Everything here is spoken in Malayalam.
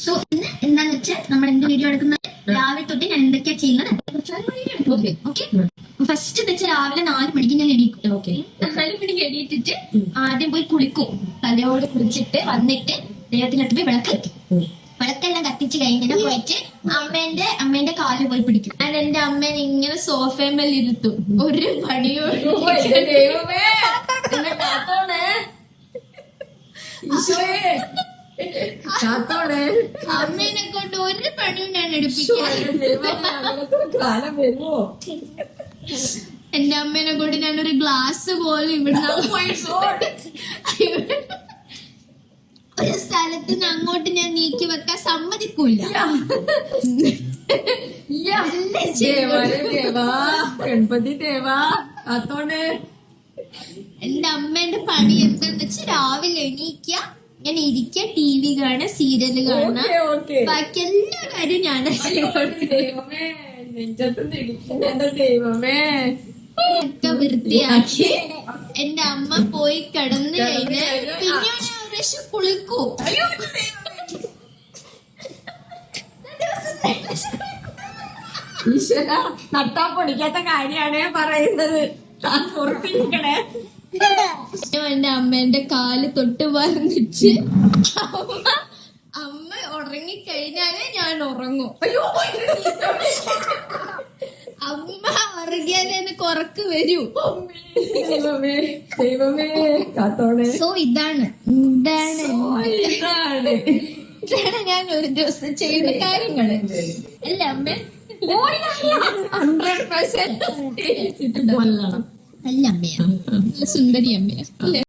സോ ഇന്ന് എന്താന്ന് വെച്ചാൽ നമ്മൾ എന്ത് വീഡിയോ എടുക്കുന്നത് രാവിലെ തൊട്ട് ഞാൻ എന്തൊക്കെയാ ചെയ്യുന്നത് ഓക്കെ. ഫസ്റ്റ് വെച്ചാൽ രാവിലെ 4 മണിക്ക് ഞാൻ എണീക്കും. 4 മണിക്ക് എണീറ്റിട്ട് ആദ്യം പോയി കുളിക്കും. തലയോട് കുളിച്ചിട്ട് വന്നിട്ട് ദൈവത്തിനടുത്ത് പോയി വിളക്കെല്ലാം കത്തിച്ച് കഴിഞ്ഞാൽ പോയിട്ട് അമ്മേന്റെ കാല് പോയി പിടിക്കും. അത് എന്റെ അമ്മേനെ ഇങ്ങനെ സോഫേമേൽ ഇരുത്തും. ഒരു പണിയോട് അമ്മേനെ കൊണ്ട് ഒരു പണിയും ഞാൻ എടുപ്പിക്കും. എന്റെ അമ്മേനെ കൊണ്ട് ഞാനൊരു ഗ്ലാസ് പോലും ഇവിടുന്ന് ഒരു സ്ഥലത്ത് നിന്ന് അങ്ങോട്ട് ഞാൻ നീക്കി വെക്കാൻ സമ്മതിക്കൂല. ഗണപതി ദേവാ കാത്തോണേ. എന്റെ അമ്മേന്റെ പണി എന്താന്ന് വെച്ചാൽ രാവിലെ എണീക്ക, ഇങ്ങനെ ഇരിക്ക, TV കാണുക, സീരിയല് കാണുക, ബാക്കി എല്ലാ കാര്യവും ഞാൻ ഒക്കെ വൃത്തിയാക്കി എന്റെ അമ്മ പോയി കിടന്നു കഴിഞ്ഞ് പിന്നെ ഞാൻ ഒരു പ്രാവശ്യം കുളിക്കൂ. ഈശ്വര, നട്ടാ പൊടിക്കാത്ത കാര്യമാണ് പറയുന്നത്. താൻ പുറത്തിരിക്കണേ. എന്റെ അമ്മേന്റെ കാല് തൊട്ട് പറഞ്ഞിട്ട് അമ്മ ഉറങ്ങിക്കഴിഞ്ഞാലേ ഞാൻ ഉറങ്ങും. അമ്മ ഉറങ്ങിയാലേ എനിക്ക് ഉറക്ക് വരൂ. ദൈവമേ കാത്തോണേ. സോ ഇതാണ് ഞാൻ ഒരു ദിവസം ചെയ്യുന്ന കാര്യങ്ങള്. അല്ല അമ്മ 100% നല്ല അമ്മയാണ്, നല്ല സുന്ദരി അമ്മയാണ്.